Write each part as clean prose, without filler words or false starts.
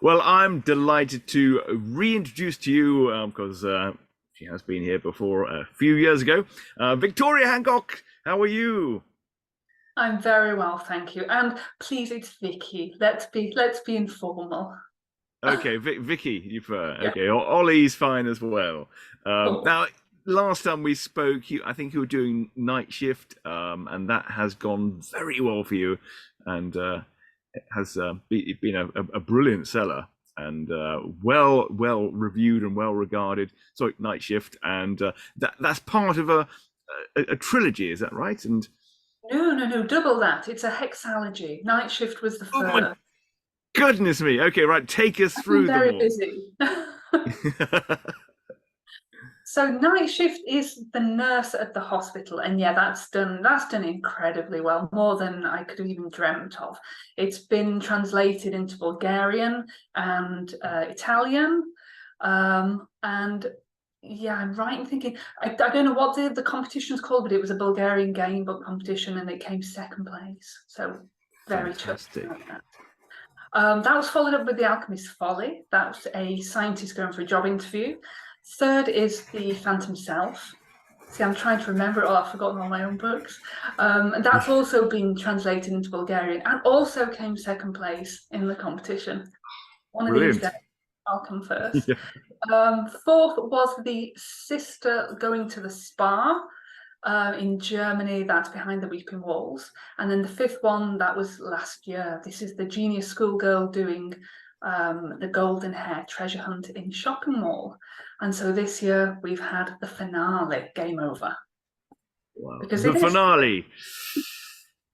Well, I'm delighted to reintroduce to you, because she has been here before a few years ago. Victoria Hancock, how are you? I'm very well, thank you. And please, it's Vicky. Let's be informal. Okay, Vicky, you've Yeah, okay. Ollie's fine as well. cool. Now, last time we spoke, I think you were doing night shift, and that has gone very well for you, and it has been a brilliant seller and well reviewed and well regarded. So night shift, and that's part of a trilogy, is that right? And No, no, no, double that. It's a hexalogy. Night shift was the oh my first. goodness me! Okay, right, take us I've been through them very all. busy. So night shift is the nurse at the hospital, and yeah, that's done incredibly well, more than I could have even dreamt of. It's been translated into Bulgarian and Italian, and yeah, I'm right in thinking I don't know what the competition's called, but it was a Bulgarian game book competition, and it came second place. So very chuffed Fantastic. about that. That was followed up with The Alchemist's Folly. That was a scientist going for a job interview. Third is The Phantom Self. See, I'm trying to remember it all. I've forgotten all my own books. And that's also been translated into Bulgarian and also came second place in the competition. One of these days, Brilliant. I'll come first. Yeah. Fourth was The Sister Going to the Spa in Germany, that's Behind the Weeping Walls. And then the fifth one, that was last year. This is the genius schoolgirl doing the golden hair treasure hunt in shopping mall. And so this year we've had the finale, Game Over. Wow. Because The it is. finale.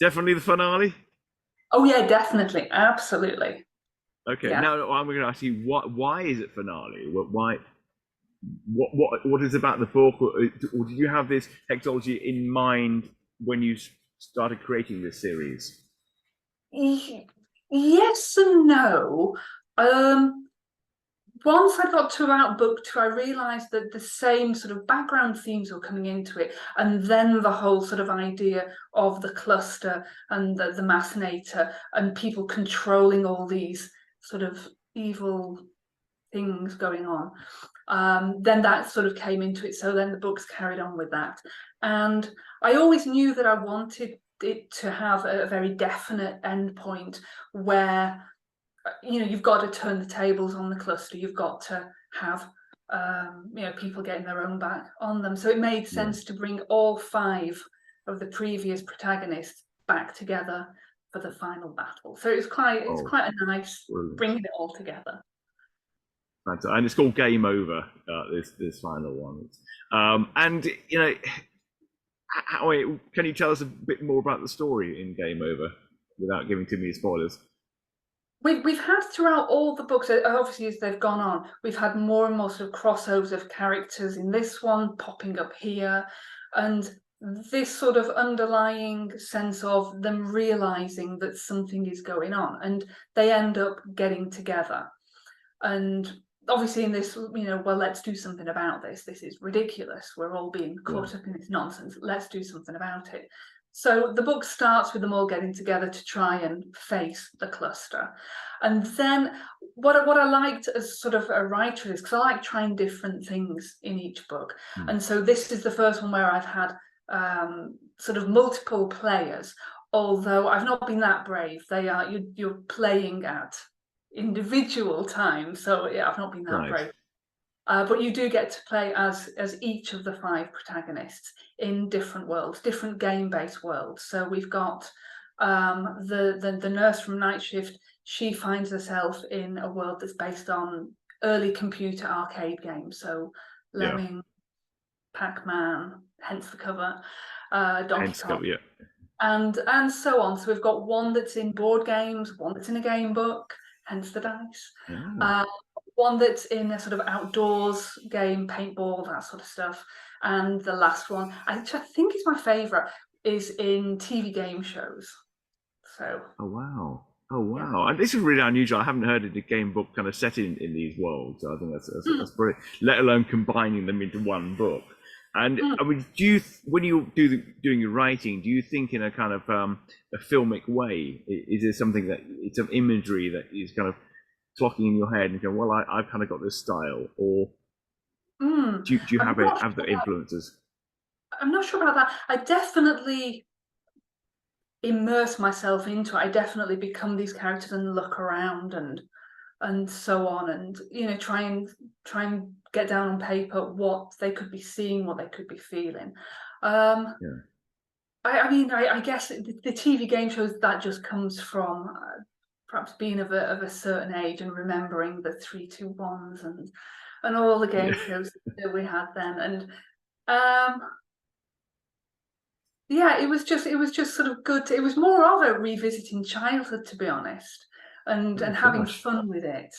Definitely the finale. Oh yeah, definitely. Absolutely. Okay. Yeah. Now I'm going to ask you why is it finale? Why what is about the book, or did you have this hexology in mind when you started creating this series? Yes and no. Um, Once I got to about book two, I realised that the same sort of background themes were coming into it, and then the whole sort of idea of the cluster and the macinator and people controlling all these sort of evil things going on. Then that sort of came into it. So then the books carried on with that. And I always knew that I wanted it to have a very definite endpoint where you've got to turn the tables on the cluster. You've got to have people getting their own back on them. So it made Yeah. sense to bring all five of the previous protagonists back together for the final battle. So it's Oh, quite a nice brilliant. bringing it all together. And it's called Game Over. This final one. And wait, can you tell us a bit more about the story in Game Over without giving too many spoilers? We've had throughout all the books, obviously as they've gone on, we've had more and more sort of crossovers of characters in this one popping up here, and this sort of underlying sense of them realizing that something is going on, and they end up getting together. And obviously in this, well, let's do something about this. This is ridiculous. We're all being Yeah. caught up in this nonsense. Let's do something about it. So the book starts with them all getting together to try and face the cluster. And then what I liked as sort of a writer is because I like trying different things in each book. Hmm. And so this is the first one where I've had sort of multiple players, although I've not been that brave. You're playing at individual time. So yeah, I've not been that Right. brave. But you do get to play as each of the five protagonists in different worlds, different game-based worlds. So we've got the nurse from Night Shift. She finds herself in a world that's based on early computer arcade games. So Yeah. Lemming, Pac-Man, hence the cover, Donkey Hence, Kong, yeah. and so on. So we've got one that's in board games, one that's in a game book, hence the dice. Ah, Uh, One that's in a sort of outdoors game, paintball, that sort of stuff. And the last one, which I think is my favourite, is in TV game shows. So oh wow. Oh yeah. wow. And this is really unusual. I haven't heard of a game book kind of set in these worlds. So I think that's Mm, brilliant. Let alone combining them into one book. And mm. I mean, when you doing your writing, do you think in a kind of, a filmic way? Is there something that it's some imagery that is kind of, clocking in your head and going, well, I've kind of got this style, or Mm. do you I'm have not have the sure about, influences? I'm not sure about that. I definitely immerse myself into it. I definitely become these characters and look around and so on, and try and get down on paper what they could be seeing, what they could be feeling. Um, Yeah, I mean, I guess the TV game shows that just comes from perhaps being of a certain age and remembering the 3-2-1s and all the yeah, game shows that we had then. And um, yeah, it was just sort of good. It was more of a revisiting childhood, to be honest, and oh having gosh, fun with it,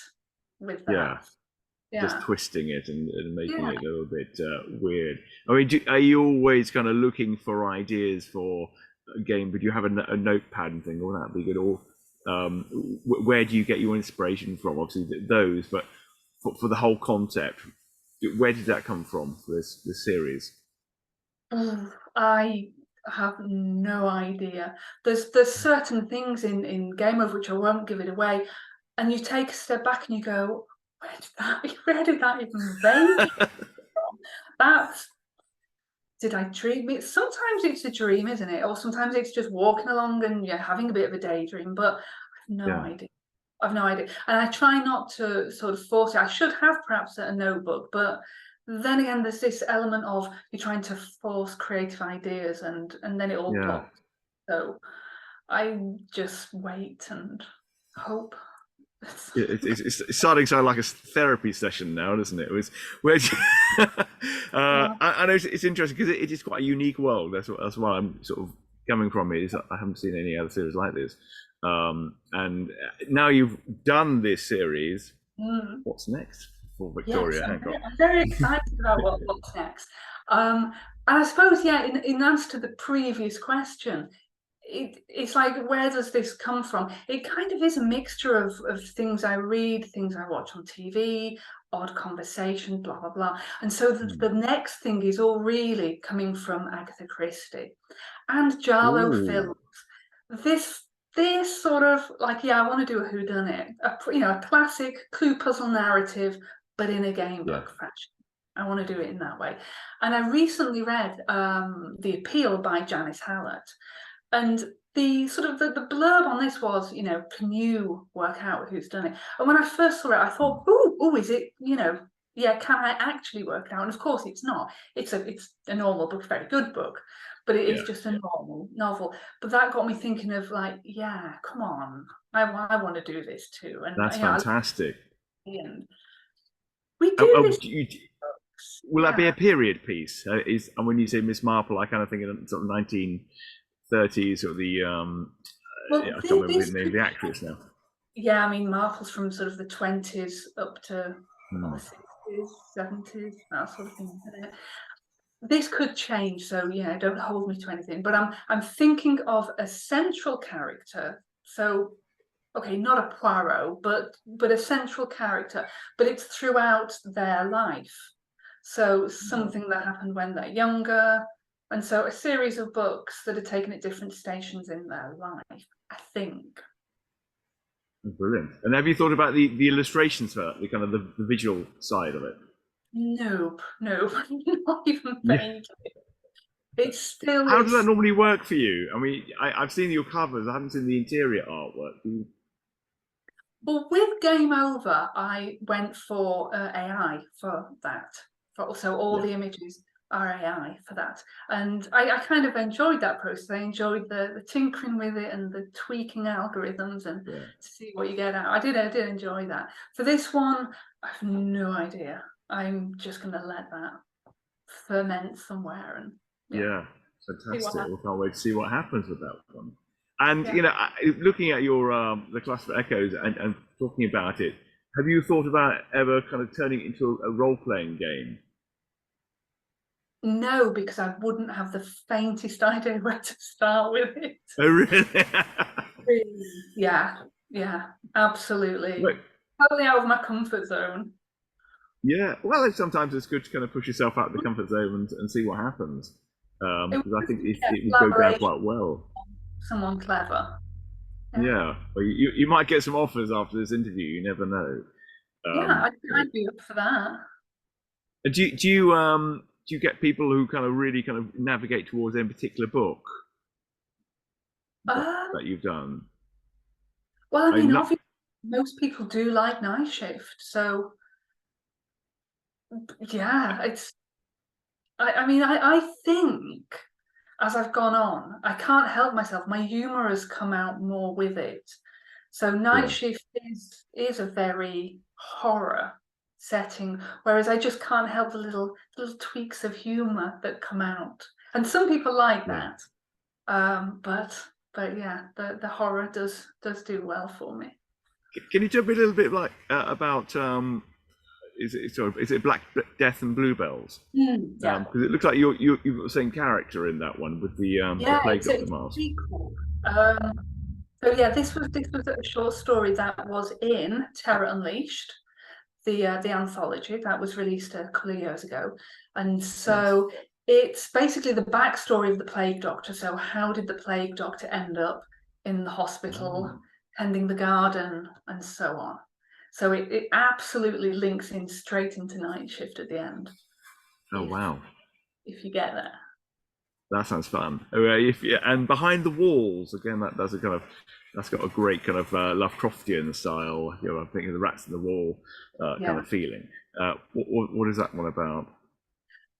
with yeah. that. Just Yeah, twisting it and making yeah. it a little bit weird. I mean, are you always kind of looking for ideas for a game? But do you have a notepad and thing? Or that be good? Or where do you get your inspiration from? Obviously, those, but for the whole concept, where did that come from for this series? I have no idea. There's certain things in Game Over which I won't give it away, and you take a step back and you go, where did that even vaguely from? That's did I dream it? Sometimes it's a dream, isn't it? Or sometimes it's just walking along and yeah, having a bit of a daydream, but I've no Yeah, idea. I've no idea. And I try not to sort of force it. I should have perhaps a notebook, but then again, there's this element of you're trying to force creative ideas and then it all yeah. blocks. So I just wait and hope. It's starting to sound like a therapy session now, doesn't it? It was where Yeah. I know it's interesting because it is quite a unique world. That's why I'm sort of coming from it. Is I haven't seen any other series like this. And now you've done this series. Mm. What's next for Yes, Victoria I'm Hancock? very, I'm very excited about what's next. Um, and I suppose, yeah, in answer to the previous question, it's like, where does this come from? It kind of is a mixture of things I read, things I watch on TV, odd conversation, blah, blah, blah. And so Hmm. the next thing is all really coming from Agatha Christie and Jarlow Ooh, Phil. This sort of like, yeah, I want to do a whodunit, a classic clue puzzle narrative, but in a game yeah. book fashion. I want to do it in that way. And I recently read The Appeal by Janice Hallett, and the sort of the blurb on this was, can you work out who's done it? And when I first saw it, I Hmm. thought, is it, yeah, can I actually work it out? And of course, it's not. It's a normal book, a very good book, but it is Yeah, just a normal novel. But that got me thinking of like, yeah, come on, I want to do this too. And that's I love fantastic. it. And we do this. Will that be a Yeah. period piece? And when you say Miss Marple, I kind of think of sort of 1930s or the Well, I can't remember this the name of could, the actress now. yeah, I mean, Marvel's from sort of the 20s up to Hmm. the 60s, 70s, that sort of thing. This could change, so yeah, don't hold me to anything. But I'm thinking of a central character. So okay, not a Poirot, but a central character, but it's throughout their life. So something that happened when they're younger, and so a series of books that are taken at different stations in their life, I think. Brilliant. And have you thought about the illustrations for that, the kind of the visual side of it? Nope, nope, not even Yeah. vague. It's still, How does that it's normally work for you? I mean, I've seen your covers. I haven't seen the interior artwork. Well, with Game Over, I went for AI for that. So all Yeah, the images are AI for that. And I kind of enjoyed that process. I enjoyed the tinkering with it and the tweaking algorithms and yeah. to see what you get out. I did enjoy that. For this one, I have no idea. I'm just going to let that ferment somewhere and yeah, Yeah, see what fantastic. happens. We can't wait to see what happens with that one. And Yeah. looking at your the class for Echoes and talking about it, have you thought about ever kind of turning it into a role playing game? No, because I wouldn't have the faintest idea where to start with it. Oh, really? Yeah, yeah, absolutely. Look, Totally out of my comfort zone. yeah. Well, sometimes it's good to kind of push yourself out of the comfort zone and see what happens. It Because I was think yeah, it would go down collaboration, quite well. someone clever. Yeah, well, you might get some offers after this interview. You never know. Yeah, Um, I'd be up for that. do you get people who kind of really kind of navigate towards a particular book that Um, that you've done? well, I I mean, not obviously, most people do like night shift, so yeah, I mean, I think as I've gone on, I can't help myself. My humor has come out more with it. So night yeah shift is a very horror setting, whereas I just can't help the little tweaks of humor that come out. And some people like yeah. that. But yeah, the horror does do well for me. Can you tell me a little bit like about is it Black Death and Bluebells? Yeah. Because it looks like you've got the same character in that one with the Yeah, plague doctor it's a mask. sequel. Um, so yeah, this was a short story that was in Terror Unleashed, the anthology that was released a couple of years ago, and Yes. so it's basically the backstory of the plague doctor. So how did the plague doctor end up in the hospital, Oh, tending the garden, and so on. So it absolutely links in straight into night shift at the end, oh if wow. if you get that. That sounds fun. If yeah, and behind the walls again, that's a kind of that's got a great kind of Lovecraftian style. I'm thinking the rats in the wall kind Yeah. of feeling. What is that one about?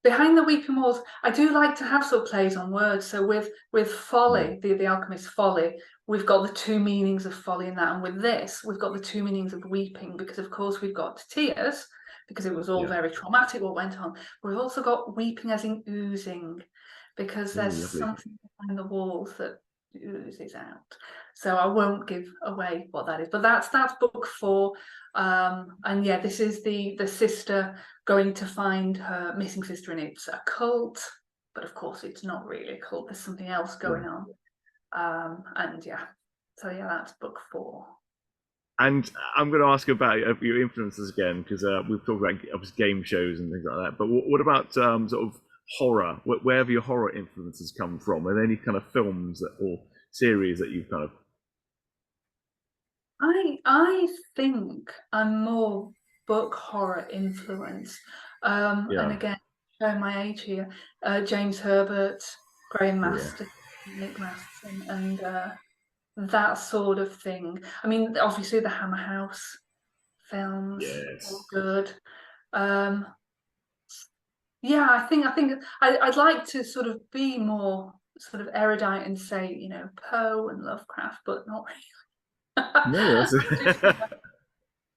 Behind the Weeping Walls, I do like to have sort of plays on words. So with Hmm. folly, the alchemist's folly, we've got the two meanings of folly in that, and with this, we've got the two meanings of weeping, because of course we've got tears, because it was all Yeah. very traumatic what went on. We've also got weeping as in oozing, because Oh, there's lovely. something behind the walls that oozes out. So I won't give away what that is, but that's book four. And yeah, this is the sister going to find her missing sister, and it's a cult, but of course it's not really a cult. There's something else Yeah. going on. And yeah, so yeah, that's book four. And I'm going to ask about your influences again because we've talked about obviously game shows and things like that. But what about sort of horror? Where have your horror influences come from? Are there any kind of films or series that you've kind of I think I'm more book horror influence. And yeah again, showing my age here, James Herbert, Graham yeah Master, Nick Masterson, and that sort of thing. I mean, obviously the Hammer House films, all yes good. Um, yeah, I think I'd like to sort of be more sort of erudite and say, Poe and Lovecraft, but not really. no that's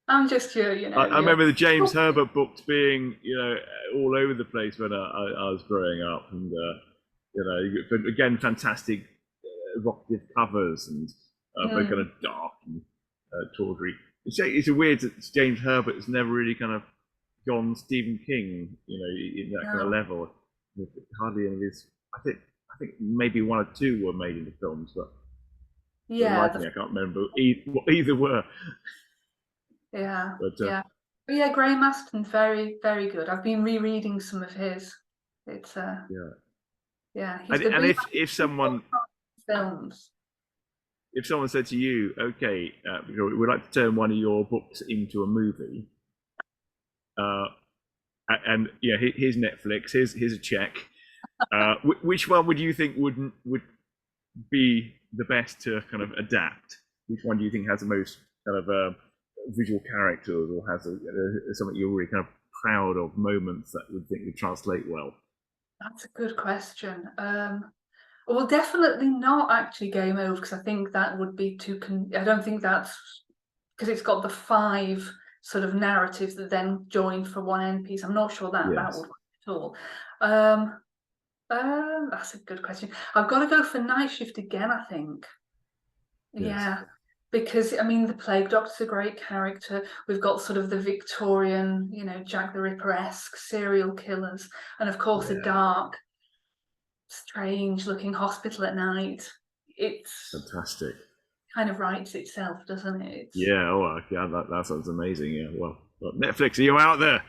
I'm just your, I your remember the James Herbert books being all over the place when I was growing up and but again fantastic evocative covers and very kind of Mm, dark and tawdry. It's a weird that James Herbert has never really kind of gone Stephen King, in that kind of no. level. Hardly any of his. I think maybe one or two were made into films, but for the Yeah, life of me, I can't remember what either were. yeah, But yeah. But yeah, Graham Aston's very, very good. I've been rereading some of his. It's yeah, yeah, he's and he if has someone films. said to you, okay, we'd like to turn one of your books into a movie, uh, and yeah, here's Netflix, here's a check. Which one would you think would be the best to kind of adapt? Which one do you think has the most kind of visual characters or has something you're really kind of proud of moments that would think would translate well? That's a good question. Well, definitely not actually Game Over, because I think that would be too. I don't think that's because it's got the five sort of narratives that then join for one end piece. I'm not sure that Yes. would work at all. Um, that's a good question. I've got to go for Night Shift again, I think. Yes. Yeah, because I mean, the Plague Doctor's a great character. We've got sort of the Victorian, Jack the Ripper-esque serial killers, and of course, a Yeah. dark, strange-looking hospital at night. It's Fantastic. kind of writes itself, doesn't it? Yeah. Oh, yeah. That sounds amazing. Yeah. Well, Netflix, are you out there?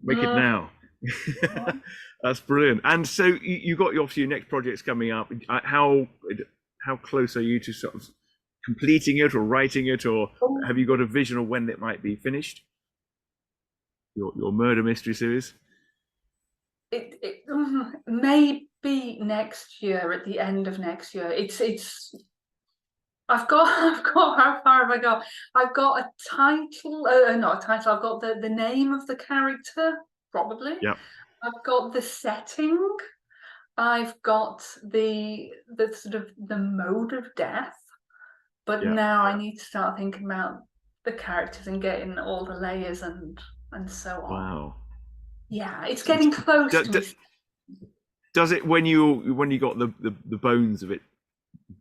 Make it Mm, now. That's brilliant. And so you got obviously your next projects coming up. How close are you to sort of completing it or writing it, or Oh, have you got a vision of when it might be finished? Your murder mystery series? maybe next year, at the end of next year. It's I've got I've got how far have I got? I've got a title, not a title. I've got the name of the character, probably. Yeah, I've got the setting. I've got the sort of the mode of death. But yeah. now I need to start thinking about the characters and getting all the layers and so on. Wow. Yeah, it's getting close Do- to do- me. Does it when you got the bones of it?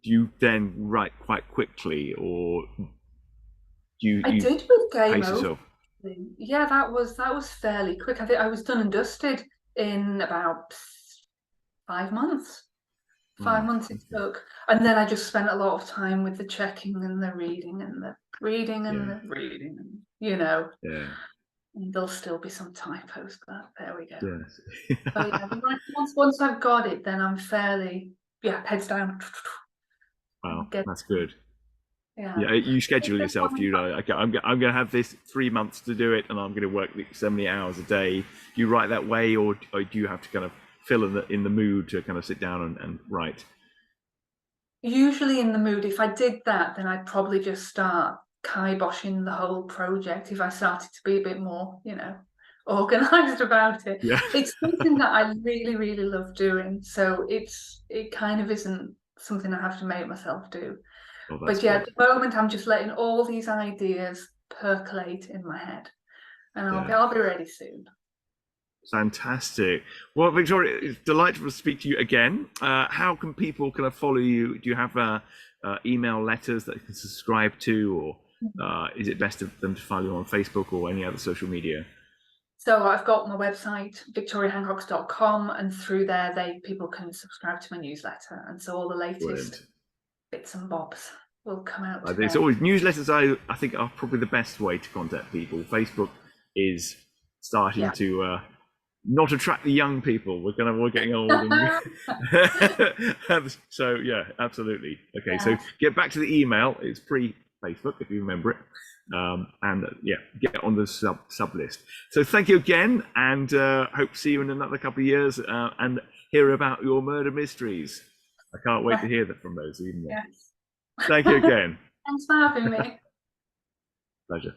Do you then write quite quickly, or do I you did with Game pace Over. yourself? Yeah, that was fairly quick. I think I was done and dusted in about 5 months. Five Wow. months it Okay. took, and then I just spent a lot of time with the checking and the reading and the reading and Yeah. the reading, and you know, Yeah. and there'll still be some typos, but there we go. Yes. So yeah, once I've got it, then I'm fairly, yeah, heads down. Wow, Get, that's good. yeah. Yeah, you schedule yourself. Do you know? Okay, I'm going to have this 3 months to do it, and I'm going to work so many hours a day. Do you write that way, or do you have to kind of fill in the mood to kind of sit down and write? Usually in the mood, if I did that, then I'd probably just start kiboshing the whole project if I started to be a bit more, organized about it. Yeah. It's something that I really, really love doing. So it kind of isn't something I have to make myself do. Oh, that's But yeah, good. at the moment I'm just letting all these ideas percolate in my head. And I'll be Yeah. I'll be ready soon. Fantastic. Well, Victoria, it's delightful to speak to you again. How can people kind of follow you? Do you have email letters that they can subscribe to, or is it best of them to follow you on Facebook or any other social media? So I've got my website, victoriahancox.com, and through there people can subscribe to my newsletter. And so all the latest Brilliant. bits and bobs will come out to It's there. always newsletters. I think are probably the best way to contact people. Facebook is starting Yeah. to not attract the young people. We're getting old, and so yeah, absolutely. Okay, so Yeah. get back to the email. It's pre-Facebook if you remember it, and yeah, get on the sub list. So thank you again, and hope to see you in another couple of years and hear about your murder mysteries. I can't wait to hear that from those even more. Yes. Thank you again. Thanks for having me. Pleasure.